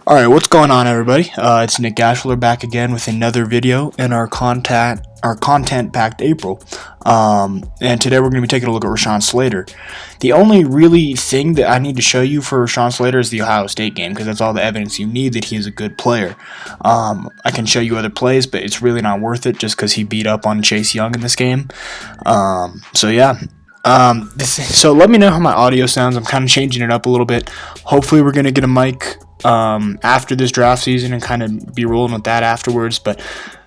Alright, what's going on, everybody? It's Nick Gashler back again with another video in our content-packed April. And today we're going to be taking a look at Rashawn Slater. The only really thing that I need to show you for Rashawn Slater is the Ohio State game, because that's all the evidence you need that he is a good player. I can show you other plays, but it's really not worth it just because he beat up on Chase Young in this game. So let me know how my audio sounds. I'm kind of changing it up a little bit. Hopefully we're going to get a mic after this draft season and kind of be rolling with that afterwards, but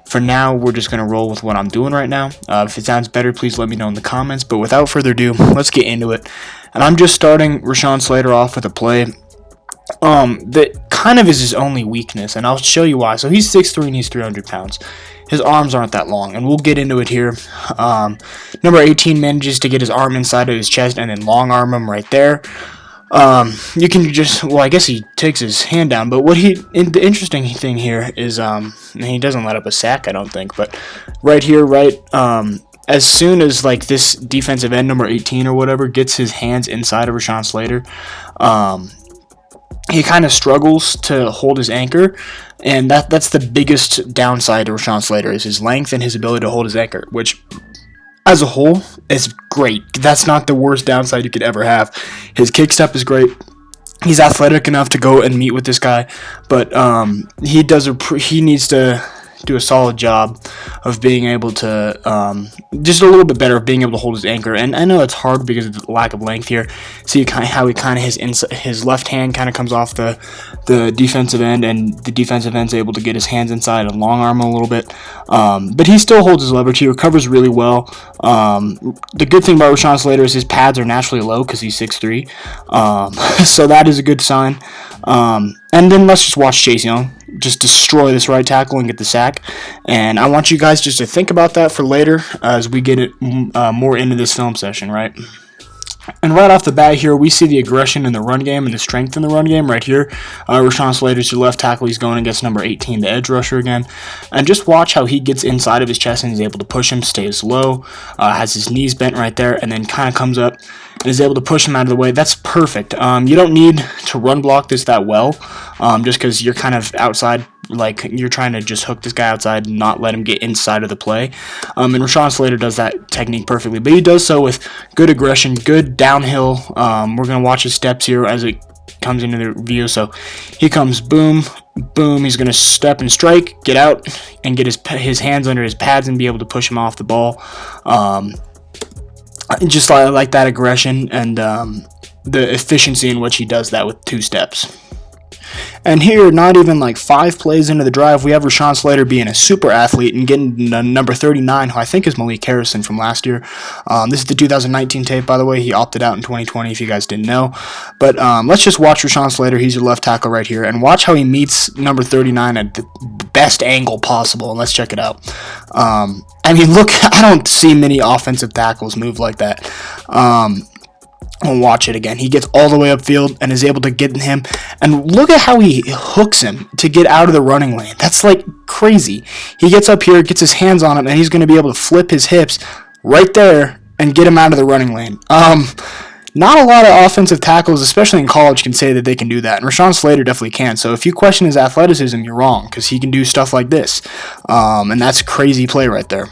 for now we're just going to roll with what I'm doing right now. If it sounds better, please let me know in the comments, but without further ado, let's get into it. And I'm just starting Rashawn Slater off with a play that kind of is his only weakness, and I'll show you why. So he's 6'3" and he's 300 pounds. His arms aren't that long, and we'll get into it here. Number 18 manages to get his arm inside of his chest and then long arm him right there. You can just, well, I guess he takes his hand down, but the interesting thing here is, he doesn't let up a sack, I don't think, but right here, as soon as, like, this defensive end, number 18 or whatever, gets his hands inside of Rashawn Slater, he kind of struggles to hold his anchor, and that's the biggest downside to Rashawn Slater, is his length and his ability to hold his anchor, which as a whole is great. That's not the worst downside you could ever have. His kick step is great. He's athletic enough to go and meet with this guy, but he needs to do a solid job of being able to just a little bit better of being able to hold his anchor. And I know it's hard because of the lack of length here. See how his left hand kind of comes off the defensive end, and the defensive end's able to get his hands inside and long arm a little bit. But he still holds his leverage. He recovers really well. The good thing about Rashawn Slater is his pads are naturally low because he's 6'3". So that is a good sign. And then let's just watch Chase Young just destroy this right tackle and get the sack. And I want you guys just to think about that for later as we get it more into this film session, right? And right off the bat here, we see the aggression in the run game and the strength in the run game right here. Rashawn Slater's your left tackle. He's going against number 18, the edge rusher again. And just watch how he gets inside of his chest and is able to push him, stays low, has his knees bent right there, and then kind of comes up and is able to push him out of the way. That's perfect. You don't need to run block this that well, just because you're kind of outside, like you're trying to just hook this guy outside and not let him get inside of the play. And Rashawn Slater does that technique perfectly, but he does so with good aggression, good downhill. We're going to watch his steps here as it comes into the view. So he comes, boom, boom. He's going to step and strike, get out, and get his hands under his pads and be able to push him off the ball. Just like that aggression and the efficiency in which he does that with 2 steps. And here, not even like 5 plays into the drive, we have Rashawn Slater being a super athlete and getting number 39, who I think is Malik Harrison from last year. This is the 2019 tape, by the way. He opted out in 2020, if you guys didn't know. But let's just watch Rashawn Slater. He's your left tackle right here. And watch how he meets number 39 at the best angle possible. And let's check it out. I mean, look, I don't see many offensive tackles move like that. I'll watch it again. He gets all the way upfield and is able to get him. And look at how he hooks him to get out of the running lane. That's like crazy. He gets up here, gets his hands on him, and he's going to be able to flip his hips right there and get him out of the running lane. Not a lot of offensive tackles, especially in college, can say that they can do that. And Rashawn Slater definitely can. So if you question his athleticism, you're wrong, because he can do stuff like this. And that's a crazy play right there.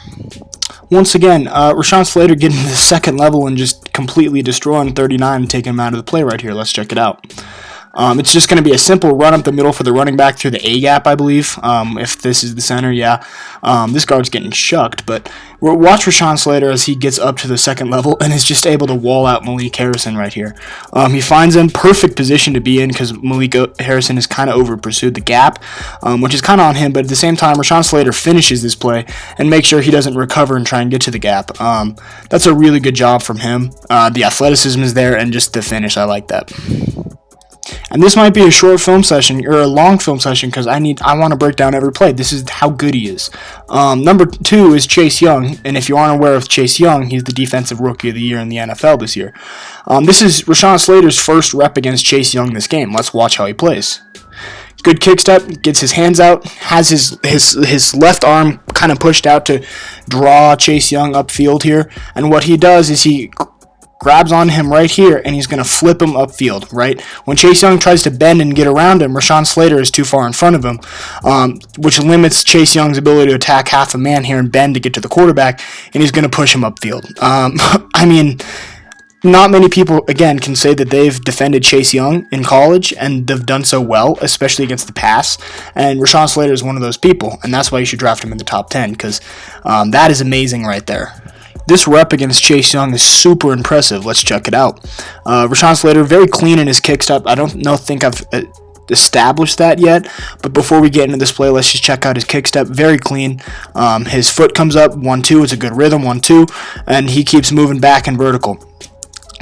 Once again, Rashawn Slater getting to the second level and just completely destroying 39 and taking him out of the play right here. Let's check it out. It's just going to be a simple run up the middle for the running back through the A-gap, I believe. If this is the center, yeah. This guard's getting shucked, but watch Rashawn Slater as he gets up to the second level and is just able to wall out Malik Harrison right here. He finds him perfect position to be in because Malik Harrison has kind of over-pursued the gap, which is kind of on him, but at the same time, Rashawn Slater finishes this play and makes sure he doesn't recover and try and get to the gap. That's a really good job from him. The athleticism is there, and just the finish, I like that. And this might be a short film session or a long film session because I want to break down every play. This is how good he is. Number 2 is Chase Young, and if you aren't aware of Chase Young, he's the Defensive Rookie of the Year in the NFL this year. This is Rashawn Slater's first rep against Chase Young this game. Let's watch how he plays. Good kick step, gets his hands out, has his left arm kind of pushed out to draw Chase Young upfield here, and what he does is he grabs on him right here, and he's going to flip him upfield, right? When Chase Young tries to bend and get around him, Rashawn Slater is too far in front of him, which limits Chase Young's ability to attack half a man here and bend to get to the quarterback, and he's going to push him upfield. I mean, not many people, again, can say that they've defended Chase Young in college, and they've done so well, especially against the pass. And Rashawn Slater is one of those people, and that's why you should draft him in the top 10, because that is amazing right there. This rep against Chase Young is super impressive. Let's check it out. Rashawn Slater, very clean in his kick step. I don't think I've established that yet, but before we get into this play, let's just check out his kick step. Very clean. His foot comes up, 1-2. It's a good rhythm, 1-2, and he keeps moving back and vertical.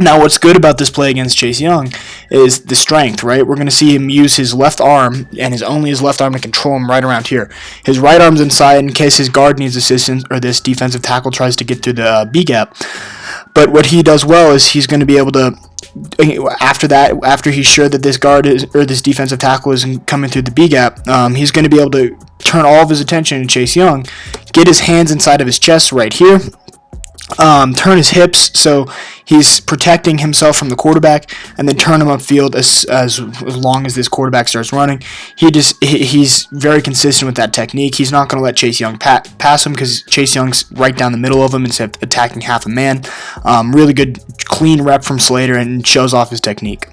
Now, what's good about this play against Chase Young is the strength, right? We're going to see him use his left arm, and only his left arm to control him right around here. His right arm's inside in case his guard needs assistance or this defensive tackle tries to get through the B gap. But what he does well is he's going to be able to, after he's sure that this guard or this defensive tackle isn't coming through the B gap, he's going to be able to turn all of his attention to Chase Young, get his hands inside of his chest right here, turn his hips so he's protecting himself from the quarterback, and then turn him upfield as long as this quarterback starts running. He's very consistent with that technique. He's not going to let Chase Young pass him because Chase Young's right down the middle of him instead of attacking half a man. Really good, clean rep from Slater, and shows off his technique.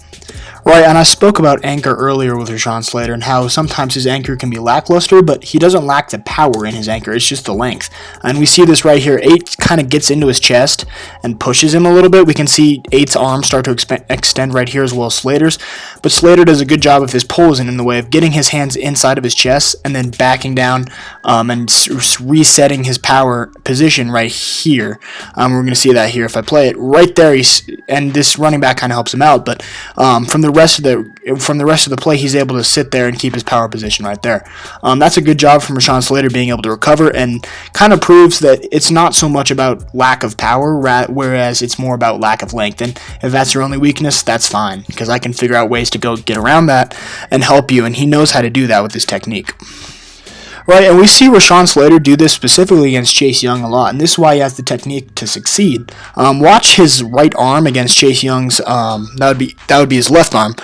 Right, and I spoke about anchor earlier with Rashawn Slater and how sometimes his anchor can be lackluster, but he doesn't lack the power in his anchor. It's just the length. And we see this right here. 8 kind of gets into his chest and pushes him a little bit. We can see 8's arm start to extend right here as well as Slater's. But Slater does a good job if his pull isn't in the way of getting his hands inside of his chest and then backing down and resetting his power position right here. We're going to see that here if I play it. Right there, and this running back kind of helps him out, but from the rest of the play, he's able to sit there and keep his power position right there. That's a good job from Rashawn Slater being able to recover, and kind of proves that it's not so much about lack of power, whereas it's more about lack of length. And if that's your only weakness, that's fine, because I can figure out ways to go get around that and help you, and he knows how to do that with his technique. Right, and we see Rashawn Slater do this specifically against Chase Young a lot, and this is why he has the technique to succeed. Watch his right arm against Chase Young's. That would be his left arm.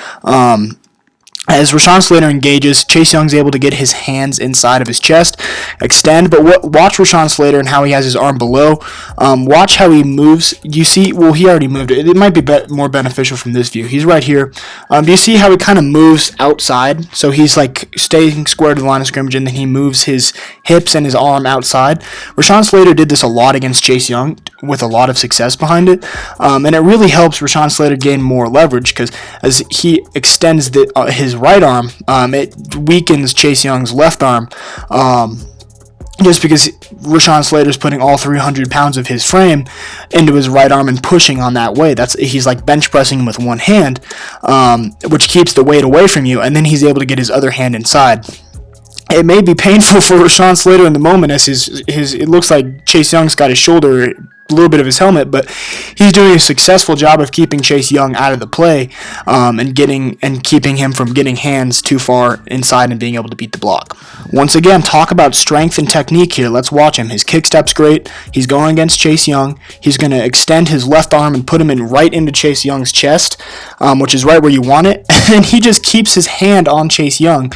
As Rashawn Slater engages, Chase Young's able to get his hands inside of his chest, extend, but watch Rashawn Slater and how he has his arm below. Watch how he moves. You see, well, he already moved it. It might be more beneficial from this view. He's right here. Do you see how he kind of moves outside? So he's like staying square to the line of scrimmage, and then he moves his hips and his arm outside. Rashawn Slater did this a lot against Chase Young with a lot of success behind it, and it really helps Rashawn Slater gain more leverage because as he extends his right arm, it weakens Chase Young's left arm, just because Rashawn Slater's putting all 300 pounds of his frame into his right arm and pushing on that way. He's like bench pressing him with one hand, which keeps the weight away from you, and then he's able to get his other hand inside. It may be painful for Rashawn Slater in the moment as it looks like Chase Young's got his shoulder, a little bit of his helmet, but he's doing a successful job of keeping Chase Young out of the play, and keeping him from getting hands too far inside and being able to beat the block. Once again, talk about strength and technique here. Let's watch him. His kick step's great. He's going against Chase Young. He's going to extend his left arm and put him in right into Chase Young's chest, which is right where you want it, and he just keeps his hand on Chase Young.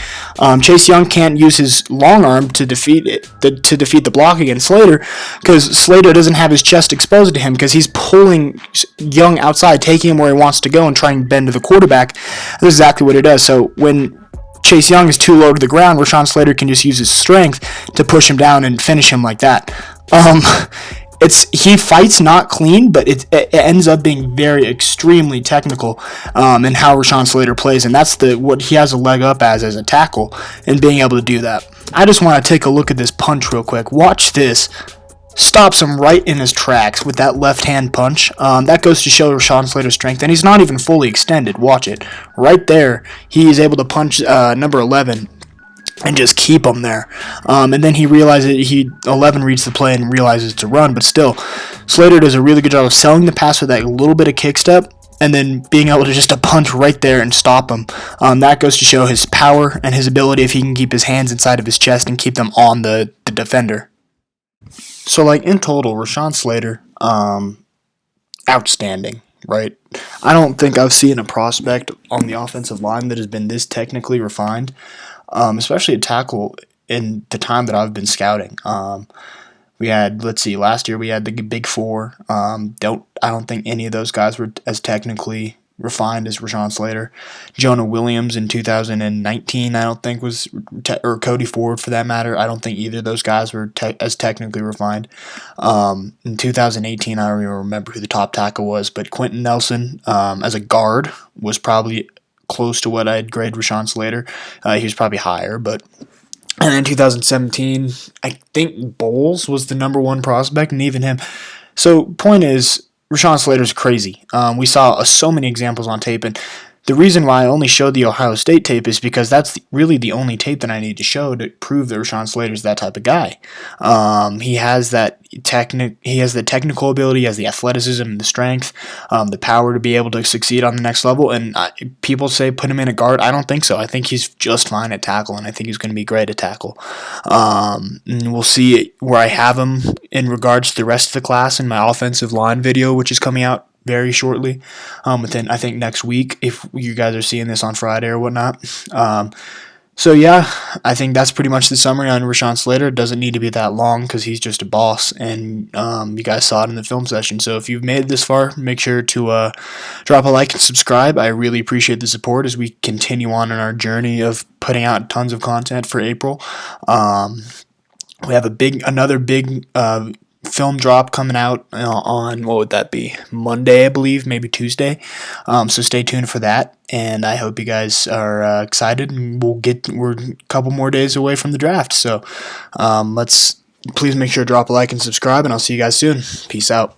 Chase Young can't use his long arm to defeat the block against Slater because Slater doesn't have his chest exposed to him because he's pulling Young outside, taking him where he wants to go and trying to bend to the quarterback. That's exactly what it does. So when Chase Young is too low to the ground, Rashawn Slater can just use his strength to push him down and finish him like that. He fights not clean, but it ends up being very extremely technical in how Rashawn Slater plays, and that's what he has a leg up as a tackle and being able to do that. I just want to take a look at this punch real quick. Watch this. Stops him right in his tracks with that left-hand punch. That goes to show Rashawn Slater's strength, and he's not even fully extended. Watch it. Right there, he is able to punch number 11 and just keep him there. And then he realizes 11 reads the play and realizes to run, but still, Slater does a really good job of selling the pass with that little bit of kick step, and then being able to just punch right there and stop him. That goes to show his power and his ability if he can keep his hands inside of his chest and keep them on the defender. So, in total, Rashawn Slater, outstanding. right? I don't think I've seen a prospect on the offensive line that has been this technically refined, especially a tackle in the time that I've been scouting. We had, let's see, last year we had the big four. I don't think any of those guys were as technically refined as Rashawn Slater. Jonah Williams in 2019, I don't think was, or Cody Ford for that matter. I don't think either of those guys were as technically refined. In 2018, I don't even remember who the top tackle was, but Quentin Nelson as a guard was probably close to what I'd grade Rashawn Slater. He was probably higher, but. And in 2017, I think Bowles was the number one prospect, and even him. So, point is, Rashawn Slater's crazy. We saw so many examples on tape, and the reason why I only showed the Ohio State tape is because that's really the only tape that I need to show to prove that Rashawn Slater's that type of guy. He has that he has the technical ability, he has the athleticism and the strength, the power to be able to succeed on the next level. And people say put him in a guard. I don't think so. I think he's just fine at tackle, and I think he's going to be great at tackle. And we'll see where I have him in regards to the rest of the class in my offensive line video, which is coming out very shortly, within I think next week, if you guys are seeing this on Friday or whatnot. So yeah, I think that's pretty much the summary on Rashawn Slater. It doesn't need to be that long because he's just a boss, and you guys saw it in the film session. So if you've made it this far, make sure to drop a like and subscribe. I really appreciate the support as we continue on in our journey of putting out tons of content for April. We have another big film drop coming out on, what would that be, Monday, I believe, maybe Tuesday. So stay tuned for that, and I hope you guys are excited. And we're a couple more days away from the draft, so please make sure to drop a like and subscribe, and I'll see you guys soon. Peace out.